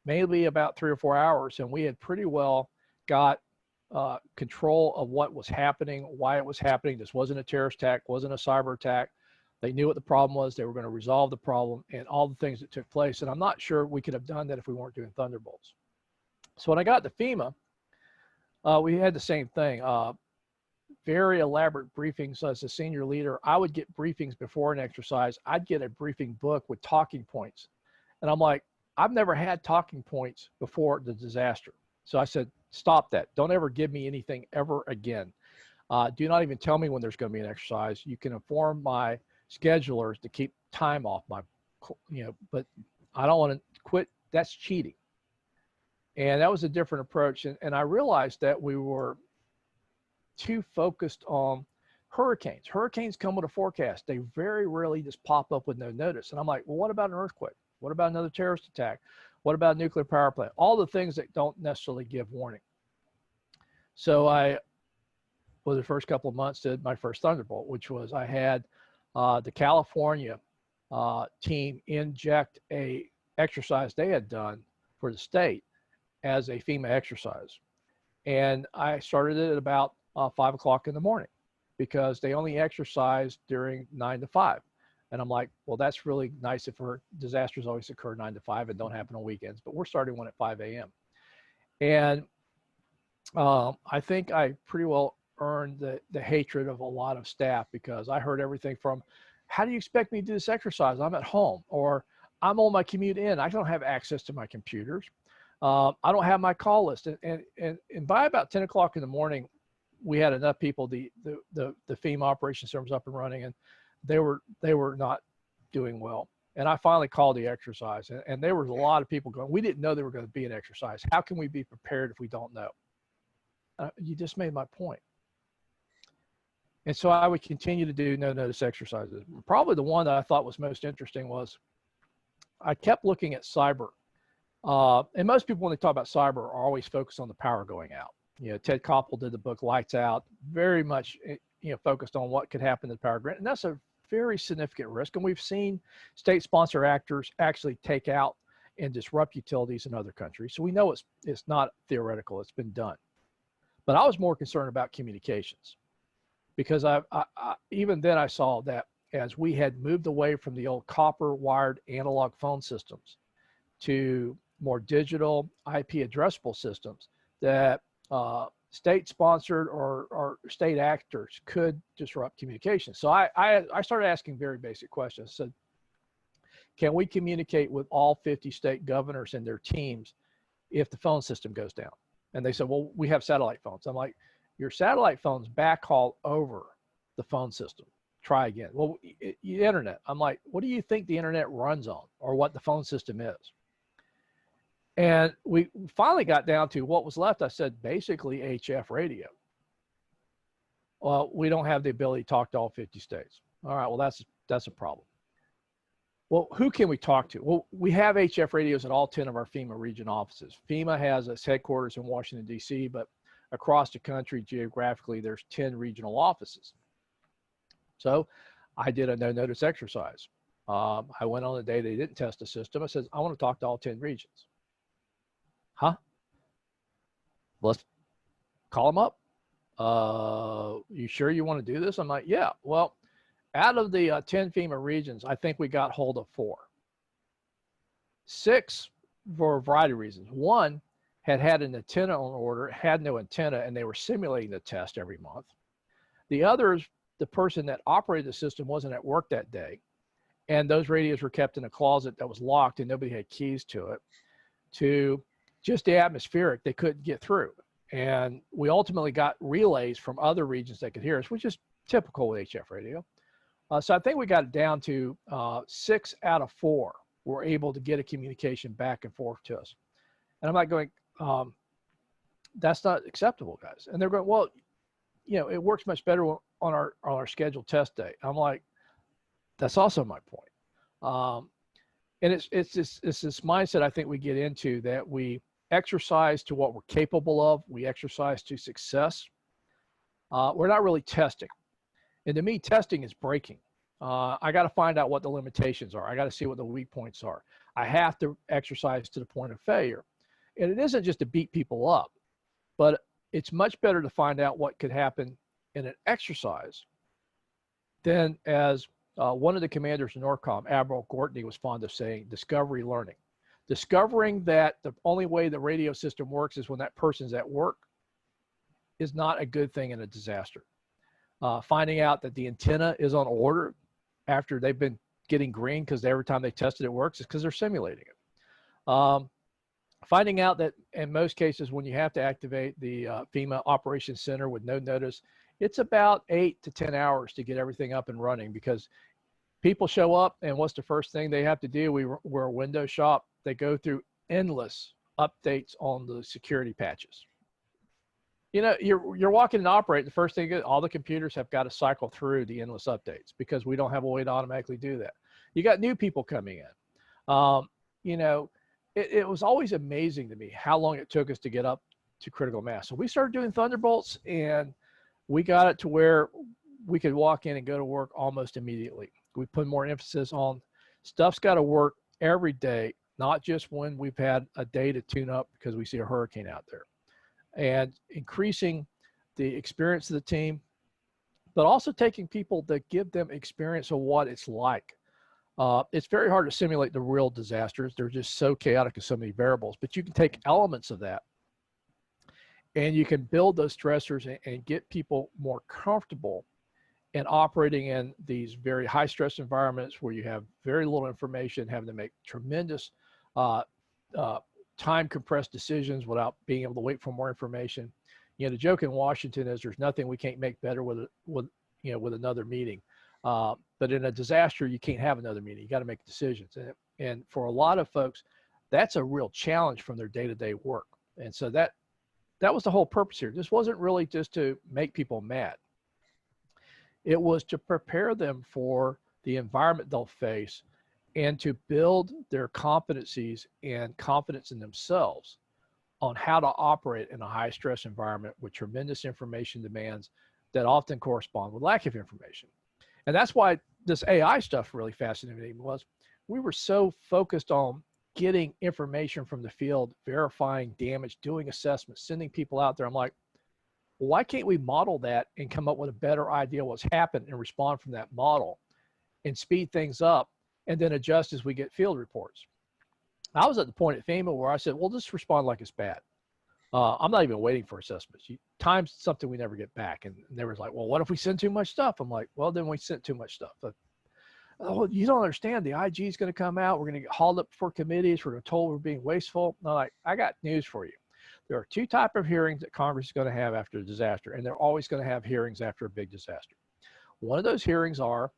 maybe about 3 or 4 hours. And we had pretty well got control of what was happening, why it was happening. This wasn't a terrorist attack, wasn't a cyber attack. They knew what the problem was. They were going to resolve the problem and all the things that took place. And I'm not sure we could have done that if we weren't doing Thunderbolts. So when I got to FEMA, we had the same thing. Very elaborate briefings as a senior leader. I would get briefings before an exercise. I'd get a briefing book with talking points. And I'm like, I've never had talking points before the disaster. So I said, stop that. Don't ever give me anything ever again. Do not even tell me when there's going to be an exercise. You can inform my schedulers to keep time off my, but I don't want to quit. That's cheating. And that was a different approach. And I realized that we were too focused on hurricanes. Hurricanes come with a forecast. They very rarely just pop up with no notice. And I'm like, well, what about an earthquake? What about another terrorist attack? What about a nuclear power plant? All the things that don't necessarily give warning. So I, for the first couple of months, did my first Thunderbolt, which was I had the California team inject a exercise they had done for the state as a FEMA exercise. And I started it at about 5 o'clock in the morning because they only exercised during 9 to 5. And I'm like, well, that's really nice if our disasters always occur 9 to 5 and don't happen on weekends, but we're starting one at 5 a.m. And I think I pretty well earned the hatred of a lot of staff because I heard everything from, how do you expect me to do this exercise? I'm at home, or I'm on my commute in. I don't have access to my computers. I don't have my call list. And by about 10 o'clock in the morning, we had enough people, the FEMA operations center was up and running, and they were not doing well. And I finally called the exercise, and there was a lot of people going, we didn't know there were going to be an exercise. How can we be prepared if we don't know? You just made my point. And so I would continue to do no notice exercises. Probably the one that I thought was most interesting was I kept looking at cyber. And most people, when they talk about cyber, are always focused on the power going out. Ted Koppel did the book Lights Out, very much focused on what could happen to the power grid. And that's a very significant risk. And we've seen state-sponsored actors actually take out and disrupt utilities in other countries. So we know it's not theoretical, it's been done. But I was more concerned about communications because I even then I saw that as we had moved away from the old copper wired analog phone systems to more digital IP addressable systems, that state-sponsored or state actors could disrupt communication. So I started asking very basic questions. I said, can we communicate with all 50 state governors and their teams if the phone system goes down? And they said, well, we have satellite phones. I'm like, your satellite phones backhaul over the phone system. Try again. Well, the internet. I'm like, what do you think the internet runs on, or what the phone system is? And we finally got down to what was left. I said, basically HF radio. Well, we don't have the ability to talk to all 50 states. All right, well, that's a problem. Well, who can we talk to? Well, we have HF radios at all 10 of our FEMA region offices. FEMA has its headquarters in Washington, D.C., but across the country, geographically, there's 10 regional offices. So I did a no-notice exercise. I went on the day they didn't test the system. I said, I want to talk to all 10 regions. Huh? Let's call them up. You sure you want to do this? I'm like, yeah. Well, out of the 10 FEMA regions, I think we got hold of 4. 6 for a variety of reasons. One had an antenna on order, had no antenna, and they were simulating the test every month. The others, the person that operated the system wasn't at work that day, and those radios were kept in a closet that was locked and nobody had keys to it. To just the atmospheric, they couldn't get through. And we ultimately got relays from other regions that could hear us, which is typical with HF radio. So I think we got it down to 6 out of 4 were able to get a communication back and forth to us. And I'm not going, that's not acceptable, guys. And they're going, well, it works much better on our scheduled test day. I'm like, that's also my point. And it's this mindset I think we get into, that we exercise to what we're capable of. We exercise to success. We're not really testing. And to me, testing is breaking. I got to find out what the limitations are. I got to see what the weak points are. I have to exercise to the point of failure. And it isn't just to beat people up, but it's much better to find out what could happen in an exercise than, as one of the commanders in Norcom, Admiral Gortney, was fond of saying, discovery learning. Discovering that the only way the radio system works is when that person's at work is not a good thing in a disaster. Finding out that the antenna is on order after they've been getting green because every time they tested it works is because they're simulating it. Finding out that in most cases, when you have to activate the FEMA Operations Center with no notice, it's about 8 to 10 hours to get everything up and running, because people show up and what's the first thing they have to do? We're a Windows shop. They go through endless updates on the security patches. You know, you're walking and operate. The first thing, all the computers have got to cycle through the endless updates because we don't have a way to automatically do that. You got new people coming in. You know, it was always amazing to me how long it took us to get up to critical mass. So we started doing Thunderbolts, and we got it to where we could walk in and go to work almost immediately. We put more emphasis on stuff's got to work every day, not just when we've had a day to tune up because we see a hurricane out there. And increasing the experience of the team, but also taking people to give them experience of what it's like. It's very hard to simulate the real disasters. They're just so chaotic and so many variables, but you can take elements of that and you can build those stressors and get people more comfortable in operating in these very high stress environments where you have very little information, having to make tremendous time compressed decisions without being able to wait for more information. You know, the joke in Washington is there's nothing we can't make better with another meeting. But in a disaster, you can't have another meeting. You got to make decisions. And for a lot of folks, that's a real challenge from their day-to-day work. And so that was the whole purpose here. This wasn't really just to make people mad. It was to prepare them for the environment they'll face and to build their competencies and confidence in themselves on how to operate in a high stress environment with tremendous information demands that often correspond with lack of information. And that's why this AI stuff really fascinated me, was we were so focused on getting information from the field, verifying damage, doing assessments, sending people out there. I'm like, well, why can't we model that and come up with a better idea of what's happened and respond from that model and speed things up and then adjust as we get field reports? I was at the point at Fema where I said, well, just respond like it's bad. I'm not even waiting for assessments. Time's something we never get back. And they were like, well, what if we send too much stuff? I'm like, well, then we sent too much stuff. But, oh, you don't understand. The IG is going to come out. We're going to get hauled up before committees. We're going to be told we're being wasteful. And I'm like, I got news for you. There are two types of hearings that Congress is going to have after a disaster, and they're always going to have hearings after a big disaster. One of those hearings are,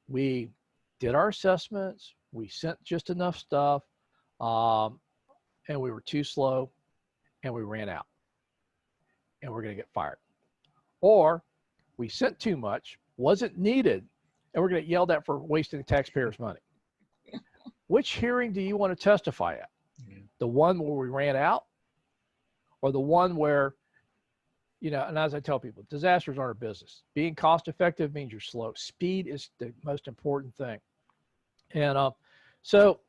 we did our assessments, we sent just enough stuff, and we were too slow, and we ran out, and we're going to get fired. Or we sent too much, wasn't needed, and we're going to get yelled at for wasting the taxpayers' money. Which hearing do you want to testify at? The one where we ran out, or the one where, you know, and as I tell people, disasters aren't a business. Being cost effective means you're slow. Speed is the most important thing. And so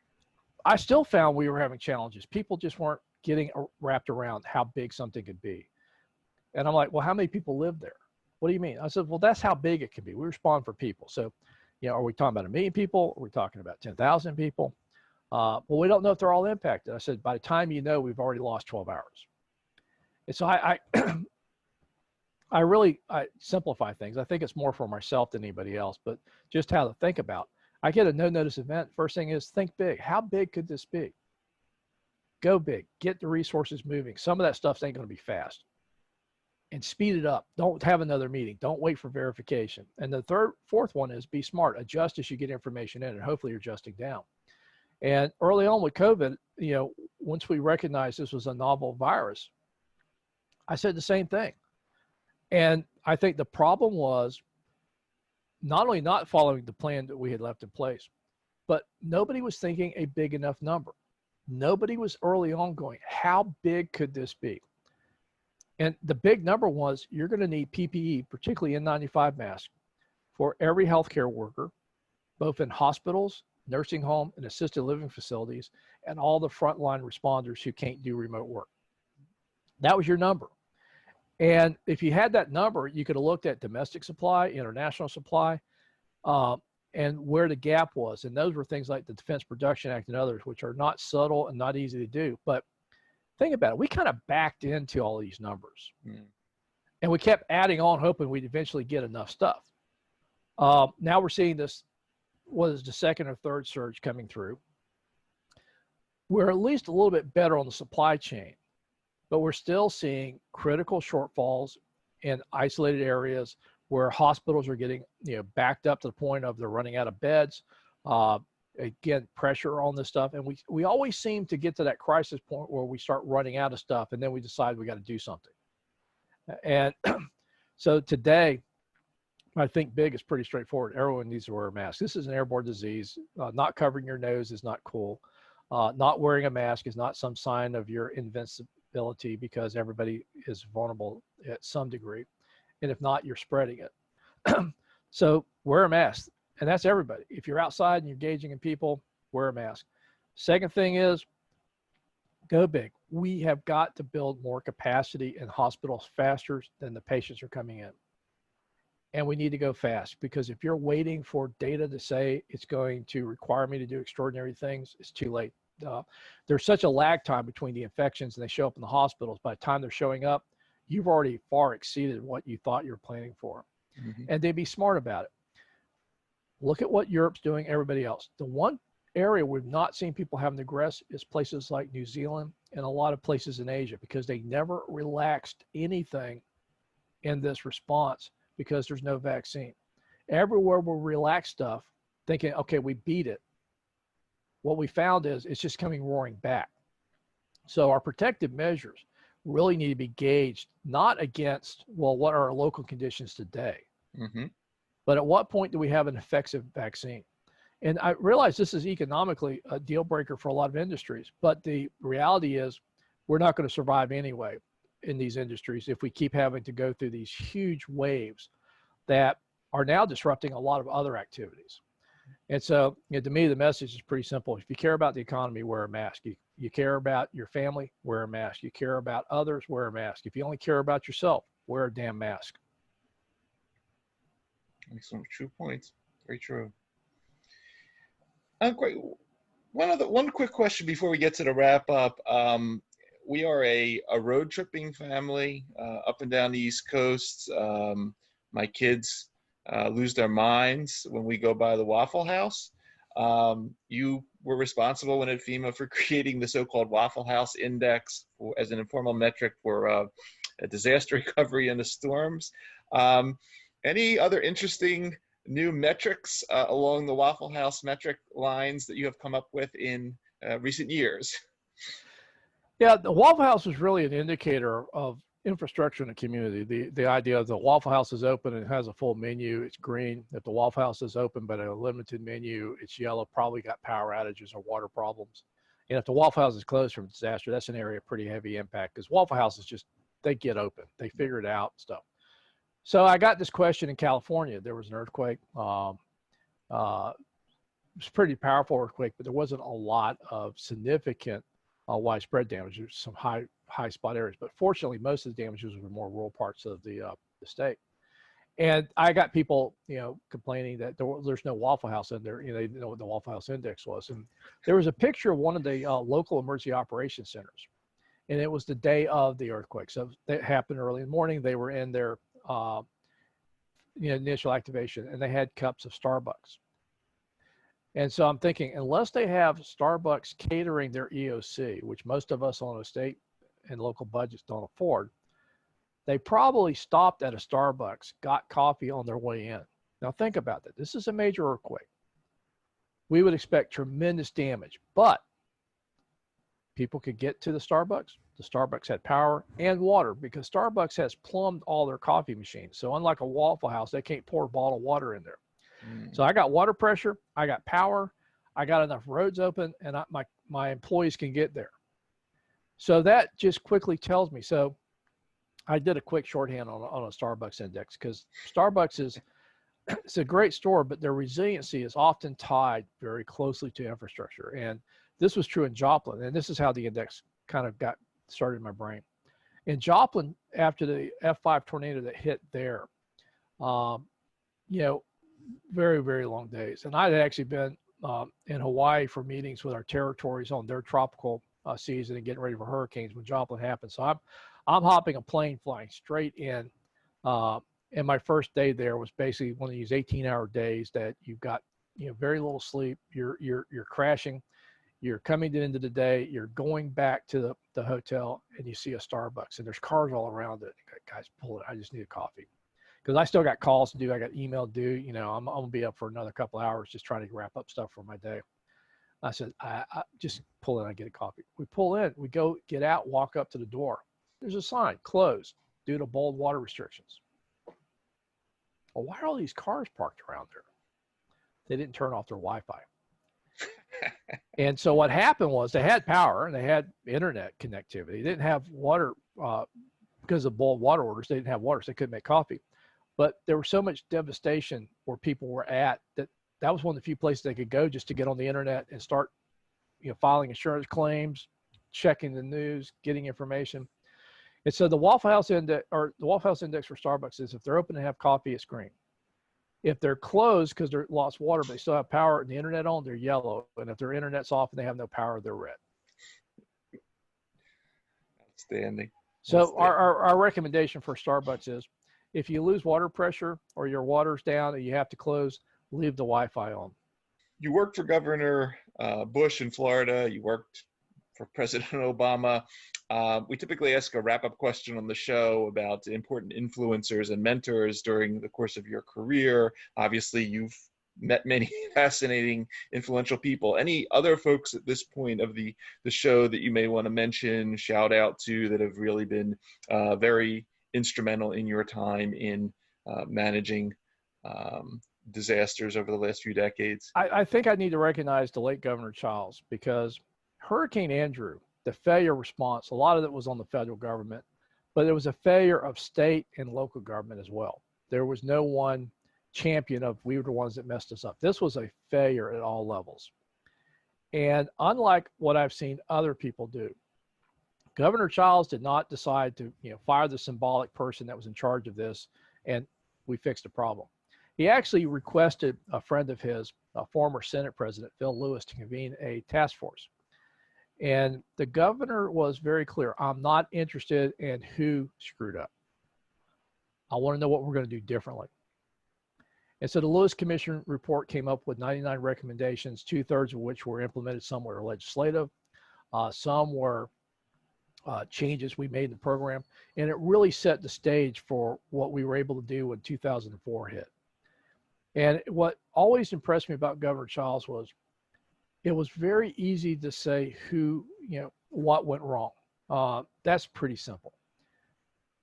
I still found we were having challenges. People just weren't getting wrapped around how big something could be. And I'm like, well, how many people live there? What do you mean? I said, well, that's how big it can be. We respond for people. So, you know, are we talking about 1 million people? Are we talking about 10,000 people? Well, we don't know if they're all impacted. I said, by the time you know, we've already lost 12 hours. And so I really simplify things. I think it's more for myself than anybody else, but just how to think about. I get a no-notice event. First thing is think big. How big could this be? Go big. Get the resources moving. Some of that stuff ain't going to be fast. And speed it up. Don't have another meeting. Don't wait for verification. And the fourth one is be smart. Adjust as you get information in, and hopefully you're adjusting down. And early on with COVID, you know, once we recognized this was a novel virus, I said the same thing. And I think the problem was not only not following the plan that we had left in place, but nobody was thinking a big enough number. Nobody was early on going, how big could this be? And the big number was, you're going to need PPE, particularly N95 masks, for every healthcare worker, both in hospitals, nursing home, and assisted living facilities, and all the frontline responders who can't do remote work. That was your number. And if you had that number, you could have looked at domestic supply, international supply, and where the gap was. And those were things like the Defense Production Act and others, which are not subtle and not easy to do. But think about it. We kind of backed into all these numbers. And we kept adding on, hoping we'd eventually get enough stuff. Now we're seeing this, what is the second or third surge coming through. We're at least a little bit better on the supply chain, but we're still seeing critical shortfalls in isolated areas where hospitals are getting, backed up to the point of they're running out of beds. Again, pressure on this stuff. And we always seem to get to that crisis point where we start running out of stuff, and then we decide we got to do something. And so today, I think big is pretty straightforward. Everyone needs to wear a mask. This is an airborne disease. Not covering your nose is not cool. Not wearing a mask is not some sign of your invincibility, because everybody is vulnerable at some degree. And if not, you're spreading it. So wear a mask. And that's everybody. If you're outside and you're engaging in people, wear a mask. Second thing is, go big. We have got to build more capacity in hospitals faster than the patients are coming in. And we need to go fast, because if you're waiting for data to say it's going to require me to do extraordinary things, it's too late. There's such a lag time between the infections and they show up in the hospitals. By the time they're showing up, you've already far exceeded what you thought you were planning for. And they'd be smart about it. Look at what Europe's doing, everybody else. The one area we've not seen people having to aggress is places like New Zealand and a lot of places in Asia, because they never relaxed anything in this response because there's no vaccine. Everywhere we relax stuff, thinking, okay, we beat it. What we found is it's just coming roaring back. So our protective measures really need to be gauged, not against, well, what are our local conditions today? But at what point do we have an effective vaccine? And I realize this is economically a deal breaker for a lot of industries, but the reality is we're not going to survive anyway in these industries if we keep having to go through these huge waves that are now disrupting a lot of other activities. And so, to me, the message is pretty simple. If you care about the economy, wear a mask. You care about your family, wear a mask. You care about others, wear a mask. If you only care about yourself, wear a damn mask. Excellent. True points. Very true. One quick question before we get to the wrap up. We are a road tripping family up and down the East Coast. My kids lose their minds when we go by the Waffle House. You were responsible at Fema for creating the so-called Waffle House Index as an informal metric for a disaster recovery in the storms. Any other interesting new metrics along the Waffle House metric lines that you have come up with in recent years? Yeah, the Waffle House is really an indicator of infrastructure in the community. The idea of the Waffle House is open and has a full menu, it's green. If the Waffle House is open but a limited menu, it's yellow, probably got power outages or water problems. And if the Waffle House is closed from disaster, that's an area of pretty heavy impact, because Waffle House is just, they get open, they figure it out and stuff. So I got this question in California. There was an earthquake. It was a pretty powerful earthquake, but there wasn't a lot of significant widespread damage. There's some high spot areas, but fortunately, most of the damages were more rural parts of the state. And I got people, complaining that there's no Waffle House in there. They didn't know what the Waffle House Index was. And there was a picture of one of the local emergency operations centers, and it was the day of the earthquake. So it happened early in the morning. They were in their initial activation, and they had cups of Starbucks. And so I'm thinking, unless they have Starbucks catering their EOC, which most of us on a state and local budgets don't afford, they probably stopped at a Starbucks, got coffee on their way in. Now think about that. This is a major earthquake. We would expect tremendous damage, but people could get to the Starbucks. The Starbucks had power and water, because Starbucks has plumbed all their coffee machines. So unlike a Waffle House, they can't pour a bottle of water in there. So I got water pressure, I got power, I got enough roads open, and my employees can get there. So that just quickly tells me. So I did a quick shorthand on a Starbucks index, because Starbucks is, it's a great store, but their resiliency is often tied very closely to infrastructure. And this was true in Joplin. And this is how the index kind of got started in my brain. In Joplin, after the F5 tornado that hit there, you know, very, very long days. And I had actually been in Hawaii for meetings with our territories on their tropical season and getting ready for hurricanes when Joplin happened. So I'm hopping a plane, flying straight in. And my first day there was basically one of these 18-hour days that you've got, you know, very little sleep. You're crashing. You're coming to the end of the day. You're going back to the hotel, and you see a Starbucks, and there's cars all around it. Guys, pull it. I just need a coffee, because I still got calls to do. I got email due. You know, I'm gonna be up for another couple hours just trying to wrap up stuff for my day. I said, I just pull in. I get a coffee. We pull in. We go get out. Walk up to the door. There's a sign, closed due to bold water restrictions. Well, why are all these cars parked around there? They didn't turn off their Wi-Fi. And so what happened was they had power and they had internet connectivity. They didn't have water because of bold water orders. They didn't have water, so they couldn't make coffee. But there was so much devastation where people were at that was one of the few places they could go just to get on the internet and start, you know, filing insurance claims, checking the news, getting information. And so the Waffle House index, or the Waffle House index for Starbucks, is if they're open and have coffee, it's green. If they're closed because they're lost water, but they still have power and the internet on, they're yellow. And if their internet's off and they have no power, they're red. Outstanding. So our recommendation for Starbucks is, if you lose water pressure or your water's down and you have to close, leave the Wi-Fi on. You worked for Governor Bush in Florida. You worked for President Obama. We typically ask a wrap-up question on the show about important influencers and mentors during the course of your career. Obviously, you've met many fascinating, influential people. Any other folks at this point of the show that you may want to mention, shout out to, that have really been very instrumental in your time in managing disasters over the last few decades? I think I need to recognize the late Governor Childs, because Hurricane Andrew, the failure response, a lot of it was on the federal government, but there was a failure of state and local government as well. There was no one champion of, we were the ones that messed us up. This was a failure at all levels. And unlike what I've seen other people do, Governor Childs did not decide to, you know, fire the symbolic person that was in charge of this and we fixed the problem. He actually requested a friend of his, a former Senate President, Phil Lewis, to convene a task force. And the governor was very clear, I'm not interested in who screwed up. I want to know what we're going to do differently. And so the Lewis Commission report came up with 99 recommendations, 2/3 of which were implemented. Some were legislative, some were changes we made in the program. And it really set the stage for what we were able to do when 2004 hit. And what always impressed me about Governor Childs was it was very easy to say who, you know, what went wrong. That's pretty simple.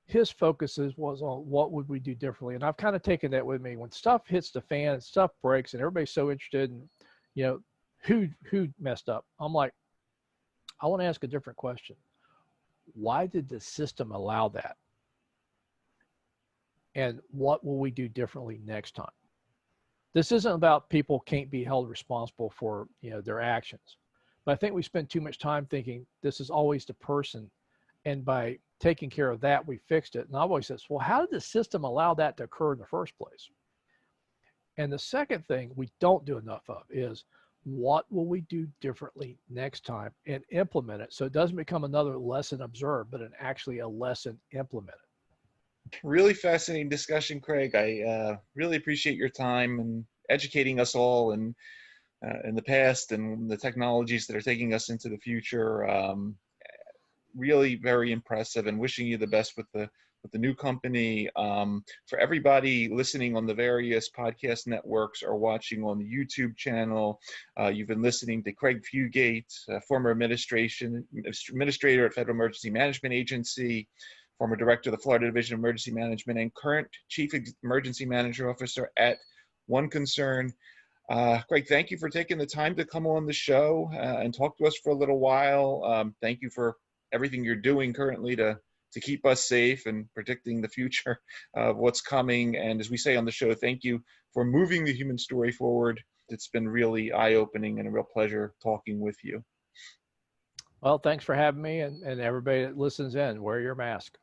His focus was on what would we do differently. And I've kind of taken that with me. When stuff hits the fan and stuff breaks and everybody's so interested in, you know, who messed up, I'm like, I want to ask a different question. Why did the system allow that? And what will we do differently next time? This isn't about people can't be held responsible for, you know, their actions. But I think we spend too much time thinking this is always the person. And by taking care of that, we fixed it. And I always says, well, how did the system allow that to occur in the first place? And the second thing we don't do enough of is, what will we do differently next time, and implement it so it doesn't become another lesson observed, but actually a lesson implemented. Really fascinating discussion, Craig. I really appreciate your time and educating us all in the past and the technologies that are taking us into the future. Really very impressive, and wishing you the best with the new company. For everybody listening on the various podcast networks or watching on the YouTube channel, you've been listening to Craig Fugate, former administrator at Federal Emergency Management Agency, former director of the Florida Division of Emergency Management, and current Chief Emergency Manager Officer at One Concern. Greg, thank you for taking the time to come on the show and talk to us for a little while. Thank you for everything you're doing currently to keep us safe and predicting the future of what's coming. And as we say on the show, thank you for moving the human story forward. It's been really eye-opening and a real pleasure talking with you. Well, thanks for having me, and everybody that listens in, wear your mask.